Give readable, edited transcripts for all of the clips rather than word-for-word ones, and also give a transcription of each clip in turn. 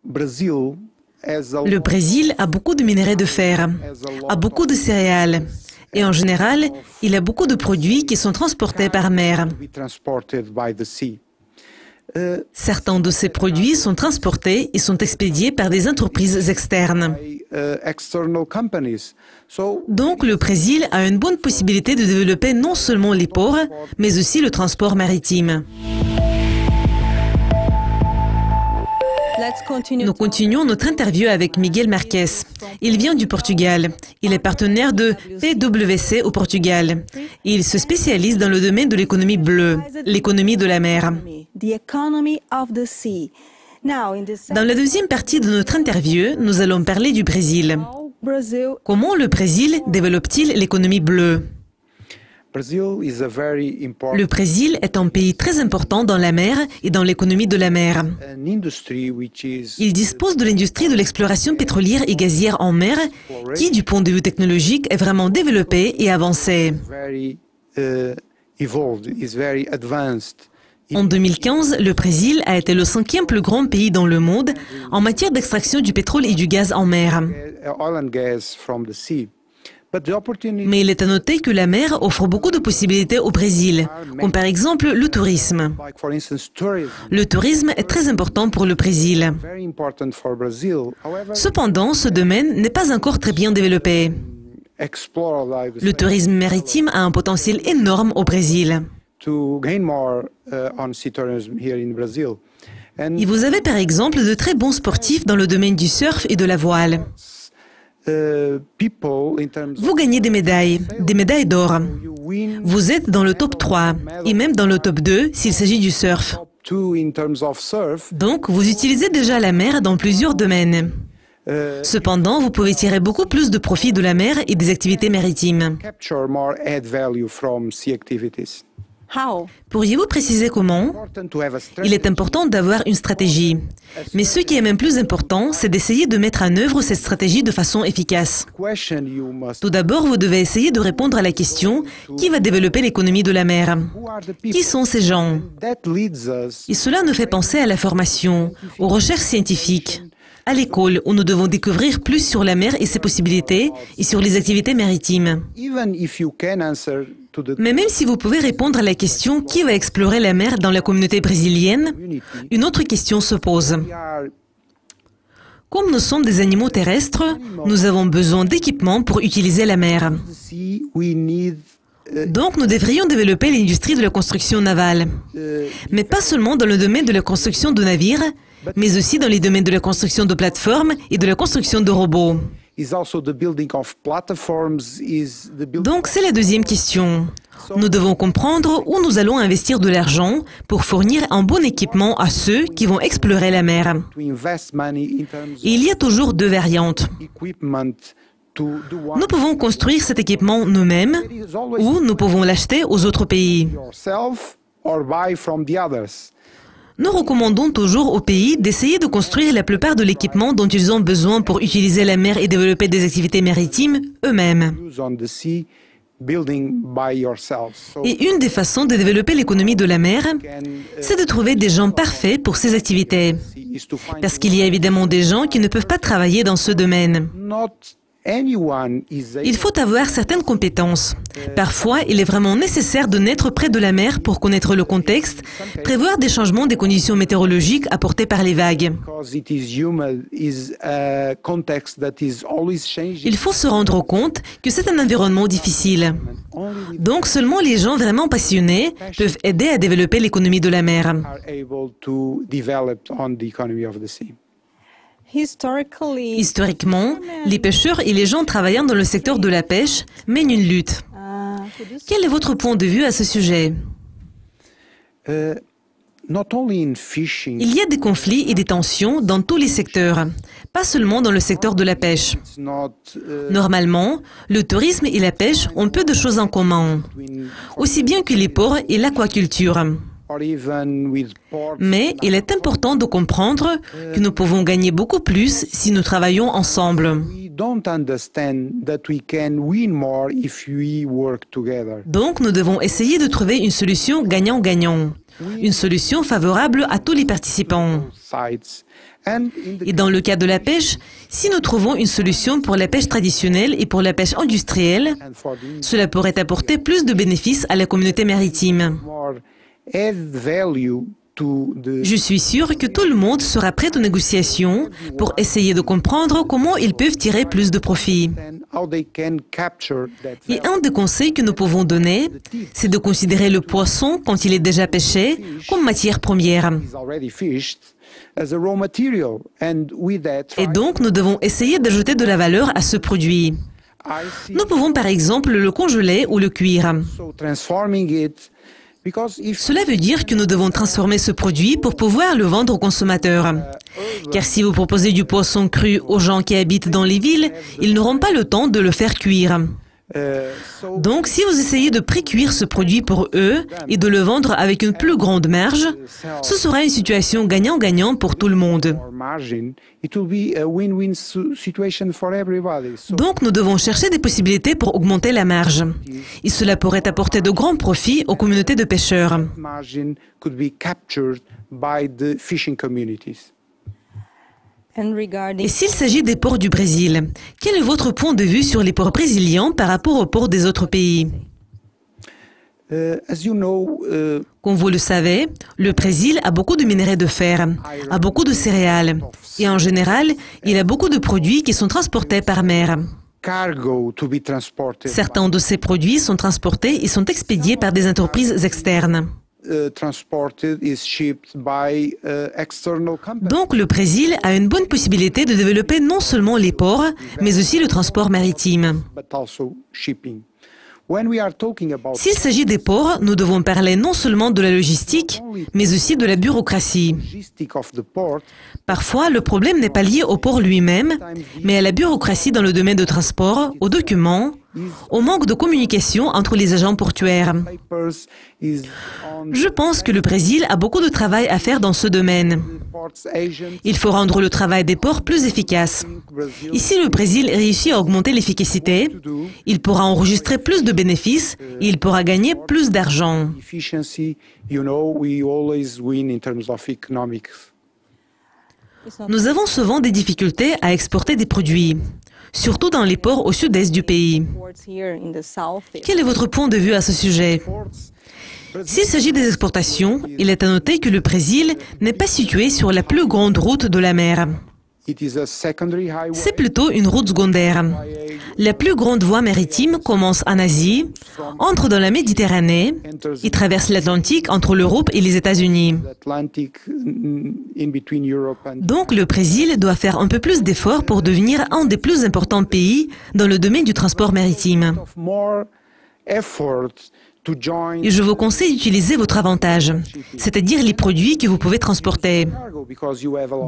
Le Brésil a beaucoup de minerais de fer, a beaucoup de céréales et en général, il a beaucoup de produits qui sont transportés par mer. Certains de ces produits sont transportés et sont expédiés par des entreprises externes. Donc, le Brésil a une bonne possibilité de développer non seulement les ports, mais aussi le transport maritime. Nous continuons notre interview avec Miguel Marques. Il vient du Portugal. Il est partenaire de PwC au Portugal. Il se spécialise dans le domaine de l'économie bleue, l'économie de la mer. Dans la deuxième partie de notre interview, nous allons parler du Brésil. Comment le Brésil développe-t-il l'économie bleue? Le Brésil est un pays très important dans la mer et dans l'économie de la mer. Il dispose de l'industrie de l'exploration pétrolière et gazière en mer qui, du point de vue technologique, est vraiment développée et avancée. En 2015, le Brésil a été le 5e plus grand pays dans le monde en matière d'extraction du pétrole et du gaz en mer. Mais il est à noter que la mer offre beaucoup de possibilités au Brésil, comme par exemple le tourisme. Le tourisme est très important pour le Brésil. Cependant, ce domaine n'est pas encore très bien développé. Le tourisme maritime a un potentiel énorme au Brésil. Et vous avez par exemple de très bons sportifs dans le domaine du surf et de la voile. Vous gagnez des médailles d'or. Vous êtes dans le top 3 et même dans le top 2 s'il s'agit du surf. Donc, vous utilisez déjà la mer dans plusieurs domaines. Cependant, vous pouvez tirer beaucoup plus de profit de la mer et des activités maritimes. Pourriez-vous préciser comment? Il est important d'avoir une stratégie. Mais ce qui est même plus important, c'est d'essayer de mettre en œuvre cette stratégie de façon efficace. Tout d'abord, vous devez essayer de répondre à la question « Qui va développer l'économie de la mer ?» Qui sont ces gens? Et cela nous fait penser à la formation, aux recherches scientifiques, à l'école où nous devons découvrir plus sur la mer et ses possibilités et sur les activités maritimes. Mais même si vous pouvez répondre à la question « Qui va explorer la mer dans la communauté brésilienne ?», une autre question se pose. Comme nous sommes des animaux terrestres, nous avons besoin d'équipements pour utiliser la mer. Donc, nous devrions développer l'industrie de la construction navale. Mais pas seulement dans le domaine de la construction de navires, mais aussi dans les domaines de la construction de plateformes et de la construction de robots. Donc, c'est la deuxième question. Nous devons comprendre où nous allons investir de l'argent pour fournir un bon équipement à ceux qui vont explorer la mer. Et il y a toujours deux variantes. Nous pouvons construire cet équipement nous-mêmes ou nous pouvons l'acheter aux autres pays. Nous recommandons toujours aux pays d'essayer de construire la plupart de l'équipement dont ils ont besoin pour utiliser la mer et développer des activités maritimes eux-mêmes. Et une des façons de développer l'économie de la mer, c'est de trouver des gens parfaits pour ces activités. Parce qu'il y a évidemment des gens qui ne peuvent pas travailler dans ce domaine. Il faut avoir certaines compétences. Parfois, il est vraiment nécessaire de naître près de la mer pour connaître le contexte, prévoir des changements des conditions météorologiques apportés par les vagues. Il faut se rendre compte que c'est un environnement difficile. Donc, seulement les gens vraiment passionnés peuvent aider à développer l'économie de la mer. Historiquement, les pêcheurs et les gens travaillant dans le secteur de la pêche mènent une lutte. Quel est votre point de vue à ce sujet? Il y a des conflits et des tensions dans tous les secteurs, pas seulement dans le secteur de la pêche. Normalement, le tourisme et la pêche ont peu de choses en commun, aussi bien que les ports et l'aquaculture. Mais il est important de comprendre que nous pouvons gagner beaucoup plus si nous travaillons ensemble. Donc, nous devons essayer de trouver une solution gagnant-gagnant, une solution favorable à tous les participants. Et dans le cas de la pêche, si nous trouvons une solution pour la pêche traditionnelle et pour la pêche industrielle, cela pourrait apporter plus de bénéfices à la communauté maritime. Je suis sûr que tout le monde sera prêt aux négociations pour essayer de comprendre comment ils peuvent tirer plus de profit. Et un des conseils que nous pouvons donner, c'est de considérer le poisson, quand il est déjà pêché, comme matière première. Et donc, nous devons essayer d'ajouter de la valeur à ce produit. Nous pouvons par exemple le congeler ou le cuire. Cela veut dire que nous devons transformer ce produit pour pouvoir le vendre aux consommateurs. Car si vous proposez du poisson cru aux gens qui habitent dans les villes, ils n'auront pas le temps de le faire cuire. Donc, si vous essayez de pré-cuire ce produit pour eux et de le vendre avec une plus grande marge, ce sera une situation gagnant-gagnant pour tout le monde. Donc, nous devons chercher des possibilités pour augmenter la marge. Et cela pourrait apporter de grands profits aux communautés de pêcheurs. Et s'il s'agit des ports du Brésil, quel est votre point de vue sur les ports brésiliens par rapport aux ports des autres pays? Comme vous le savez, le Brésil a beaucoup de minerais de fer, a beaucoup de céréales, et en général, il a beaucoup de produits qui sont transportés par mer. Certains de ces produits sont transportés et sont expédiés par des entreprises externes. Donc, le Brésil a une bonne possibilité de développer non seulement les ports, mais aussi le transport maritime. S'il s'agit des ports, nous devons parler non seulement de la logistique, mais aussi de la bureaucratie. Parfois, le problème n'est pas lié au port lui-même, mais à la bureaucratie dans le domaine de transport, aux documents, au manque de communication entre les agents portuaires. Je pense que le Brésil a beaucoup de travail à faire dans ce domaine. Il faut rendre le travail des ports plus efficace. Et si le Brésil réussit à augmenter l'efficacité, il pourra enregistrer plus de bénéfices et il pourra gagner plus d'argent. Nous avons souvent des difficultés à exporter des produits, surtout dans les ports au sud-est du pays. Quel est votre point de vue à ce sujet? S'il s'agit des exportations, il est à noter que le Brésil n'est pas situé sur la plus grande route de la mer. C'est plutôt une route secondaire. La plus grande voie maritime commence en Asie, entre dans la Méditerranée et traverse l'Atlantique entre l'Europe et les États-Unis. Donc le Brésil doit faire un peu plus d'efforts pour devenir un des plus importants pays dans le domaine du transport maritime. Et je vous conseille d'utiliser votre avantage, c'est-à-dire les produits que vous pouvez transporter.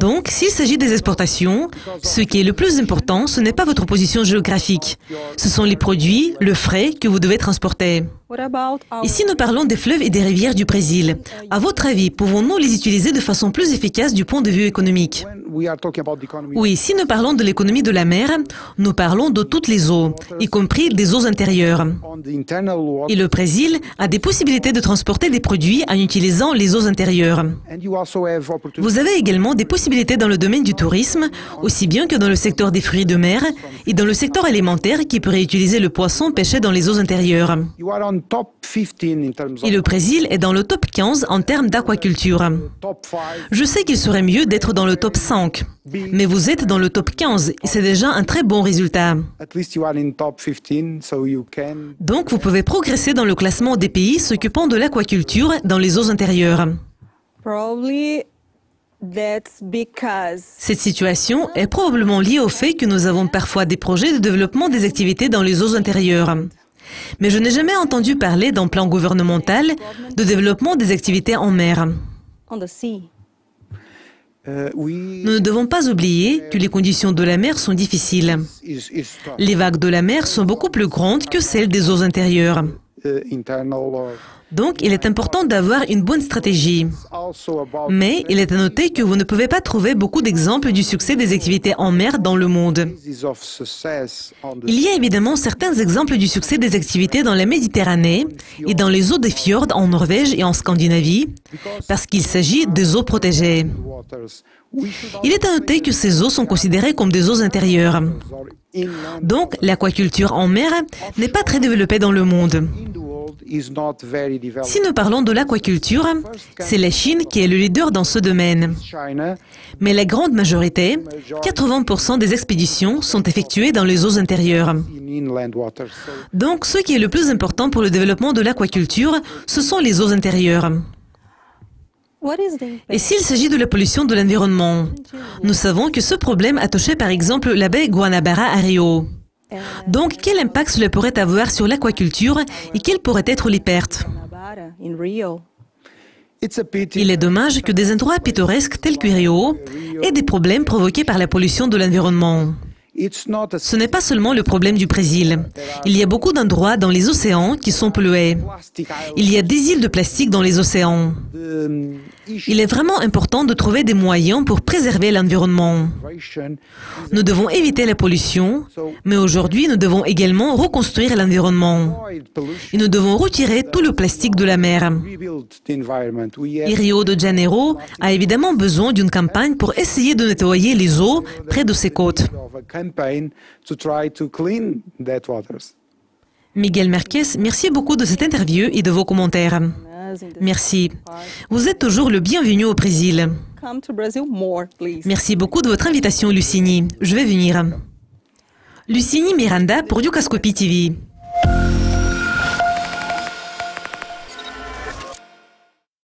Donc, s'il s'agit des exportations, ce qui est le plus important, ce n'est pas votre position géographique. Ce sont les produits, le fret que vous devez transporter. Et si nous parlons des fleuves et des rivières du Brésil, à votre avis, pouvons-nous les utiliser de façon plus efficace du point de vue économique? Oui, si nous parlons de l'économie de la mer, nous parlons de toutes les eaux, y compris des eaux intérieures. Et le Brésil a des possibilités de transporter des produits en utilisant les eaux intérieures. Vous avez également des possibilités dans le domaine du tourisme, aussi bien que dans le secteur des fruits de mer et dans le secteur alimentaire qui pourrait utiliser le poisson pêché dans les eaux intérieures. Et le Brésil est dans le top 15 en termes d'aquaculture. Je sais qu'il serait mieux d'être dans le top 5, mais vous êtes dans le top 15 et c'est déjà un très bon résultat. Donc vous pouvez progresser dans le classement des pays s'occupant de l'aquaculture dans les eaux intérieures. Cette situation est probablement liée au fait que nous avons parfois des projets de développement des activités dans les eaux intérieures. Mais je n'ai jamais entendu parler d'un plan gouvernemental de développement des activités en mer. Nous ne devons pas oublier que les conditions de la mer sont difficiles. Les vagues de la mer sont beaucoup plus grandes que celles des eaux intérieures. Donc, il est important d'avoir une bonne stratégie. Mais il est à noter que vous ne pouvez pas trouver beaucoup d'exemples du succès des activités en mer dans le monde. Il y a évidemment certains exemples du succès des activités dans la Méditerranée et dans les eaux des fjords en Norvège et en Scandinavie, parce qu'il s'agit des eaux protégées. Il est à noter que ces eaux sont considérées comme des eaux intérieures. Donc, l'aquaculture en mer n'est pas très développée dans le monde. Si nous parlons de l'aquaculture, c'est la Chine qui est le leader dans ce domaine. Mais la grande majorité, 80% des expéditions, sont effectuées dans les eaux intérieures. Donc, ce qui est le plus important pour le développement de l'aquaculture, ce sont les eaux intérieures. Et s'il s'agit de la pollution de l'environnement, nous savons que ce problème a touché par exemple la baie Guanabara à Rio. Donc, quel impact cela pourrait avoir sur l'aquaculture et quelles pourraient être les pertes? Il est dommage que des endroits pittoresques tels que Rio aient des problèmes provoqués par la pollution de l'environnement. Ce n'est pas seulement le problème du Brésil. Il y a beaucoup d'endroits dans les océans qui sont pollués. Il y a des îles de plastique dans les océans. Il est vraiment important de trouver des moyens pour préserver l'environnement. Nous devons éviter la pollution, mais aujourd'hui, nous devons également reconstruire l'environnement. Et nous devons retirer tout le plastique de la mer. Et Rio de Janeiro a évidemment besoin d'une campagne pour essayer de nettoyer les eaux près de ses côtes. Miguel Marquez, merci beaucoup de cette interview et de vos commentaires. Merci. Vous êtes toujours le bienvenu au Brésil. Merci beaucoup de votre invitation, Lucini. Je vais venir. Lucini Miranda pour Dukascopy TV.